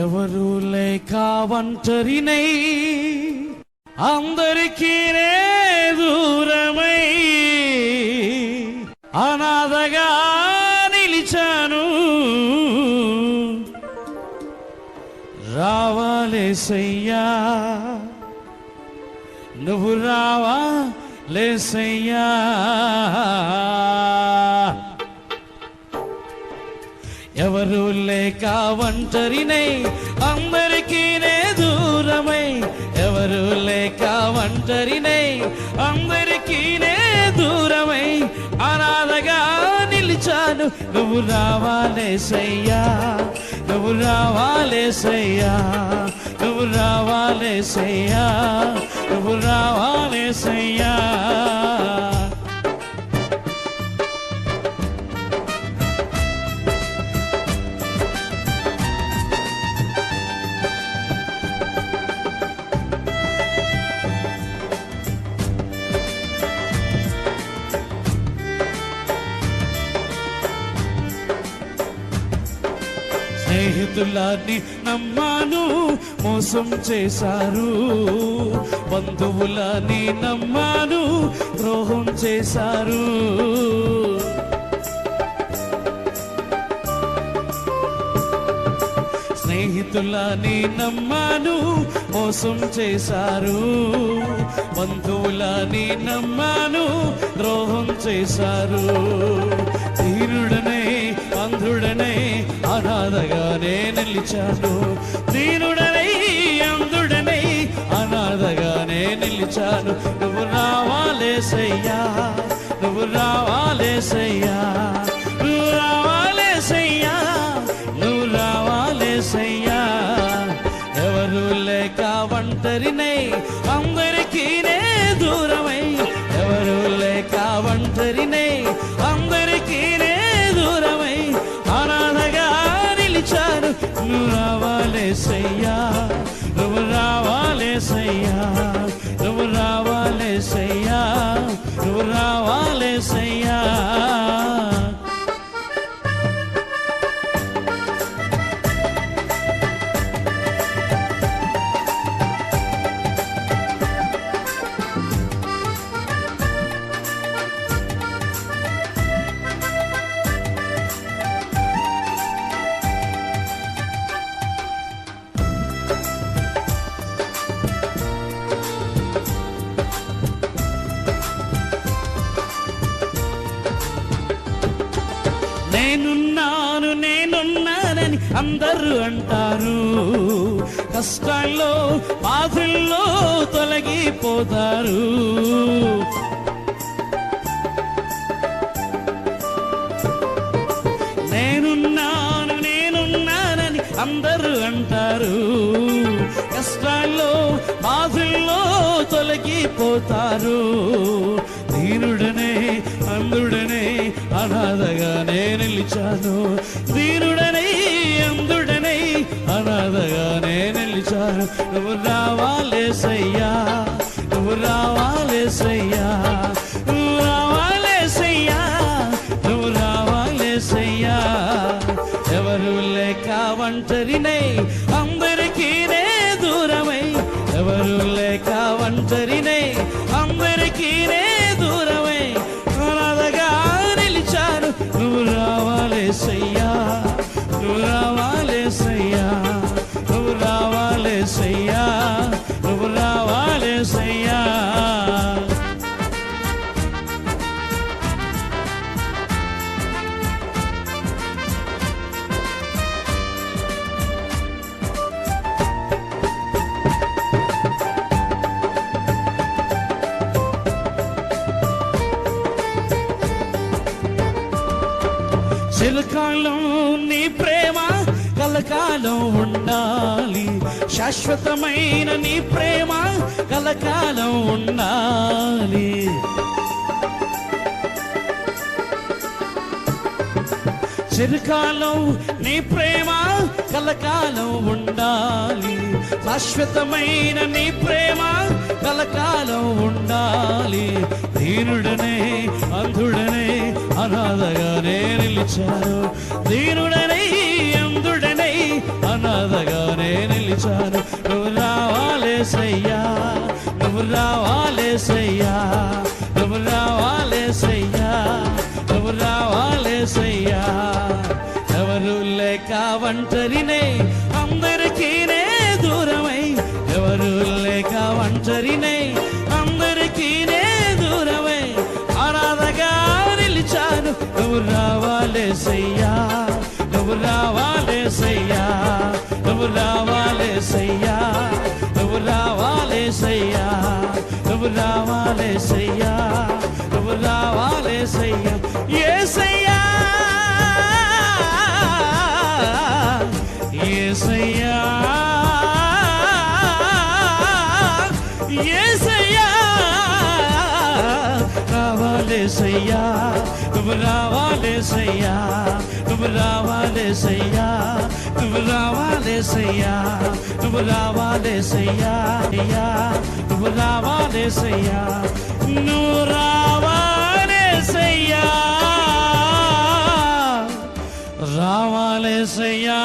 ఎవరు లేక ఒంటరినై అందరికీ దూరమై అనాథగా నిలిచాను. రావాలేసయ్యా, నువ్వు రావాలేసయ్యా. ఎవరు లేక ఒంటరినై అందరికీ దూరమై, ఎవరు లేక ఒంటరినై అందరికీ దూరమై అనాథగా నిలిచాను. నువ్వు రావాలేసయ్యా, నువ్వు రావాలేసయ్యా, నువ్వు రావాలేసయ్యా, నువ్వు రావాలేసయ్యా. స్నేహితులని నమ్మాను, మోసం చేశారు. బంధువులని నమ్మాను, ద్రోహం చేశారు. స్నేహితులని నమ్మాను, మోసం చేశారు. బంధువులని నమ్మాను, ద్రోహం చేశారు. దీనుడనే అంధుడనే అనాథగానే నిలిచాను. దీనుడనై అంధుడనై అనాథగానే నిలిచాను. నువ్వు రావాలేసయ్యా, నువ్వు రావాలేసయ్యా, నువ్వు రావాలేసయ్యా, నువ్వు రావాలేసయ్యా. ఎవరు లేక ఒంటరినై అందరికీ దూరమై, ఎవరు లేక ఒంటరినై అందరికీ దూరమై అనాథగా నిలిచాను. నువ్వు రావాలేసయ్యా, నువ్వు రావాలేసయ్యా, నువ్వు రావాలేసయ్యా, నువ్వు రావాలేసయ్యా. నేనున్నాను నేనున్నానని అందరూ అంటారు. కష్టాల్లో బాధల్లో తొలగిపోతారు. నేనున్నాను నేనున్నానని అందరూ అంటారు. కష్టాల్లో బాధల్లో తొలగిపోతారు. దీనుడనే అందుడనే అనాథగానే నిలిచాను. దీనుడనై అందుడనై అనాథగానే నిలిచాను. నువ్వు రావాలేసయ్యా, నువ్వు రావాలేసయ్యా, నువ్వు రావాలేసయ్యా, నువ్వు రావాలేసయ్యా. ఎవరు లేక ఒంటరినై అందరికీ దూరమై, ఎవరు లేక ఒంటరినై అందరికీ దూరమై అనాథగా నిలిచాను. నువ్వు రావాలేసయ్యా, నువ్వు రావాలేసయ్యా, నువ్వు రావాలేసయ్యా, నువ్వు రావాలేసయ్యా. చిరకాలం నీ ప్రేమ కలకాలం ఉండాలి. శాశ్వతమైన నీ ప్రేమ కలకాలం ఉండాలి. చిరకాలం నీ ప్రేమ కలకాలం ఉండాలి. శాశ్వతమైన నీ ప్రేమ కలకాలం ఉండాలి. దీనుడనే అంధుడనే అనాథగానే నిలిచాను. దీనుడనై అందుడనై అనాథగా నిలిచాను. నువ్వు రావాలేసయ్యా, నువ్వు రావాలేసయ్యా, నువ్వు రావాలేసయ్యా, నువ్వు రావాలేసయ్యా. ఎవరు లేక ఒంటరినే అందరికీ నే దూరమై, ఎవరు లేక ఒంటరినే అందరికీ నే దూరమై అనాథగా నిలిచాను. నువ్వు రావాలేసయ్యా, నువ్వు రావాలేసయ్యా, నువ్వు రావాలేసయ్యా, నువ్వు రావాలేసయ్యా, నువ్వు రావాలేసయ్యా, నువ్వు రావాలేసయ్యా. యేసయ్యా యేసయ్యా యేసయ్యా రావాలేసయ్యా, నువ్వు రావాలేసయ్యా, నువ్వు రావాలేసయ్యా, నువ్వు రావాలేసయ్యా, నువ్వు రావాలేసయ్యా, నువ్వు రావాలేసయ్యా, నువ్వు రావాలేసయ్యా, రావాలేసయ్యా.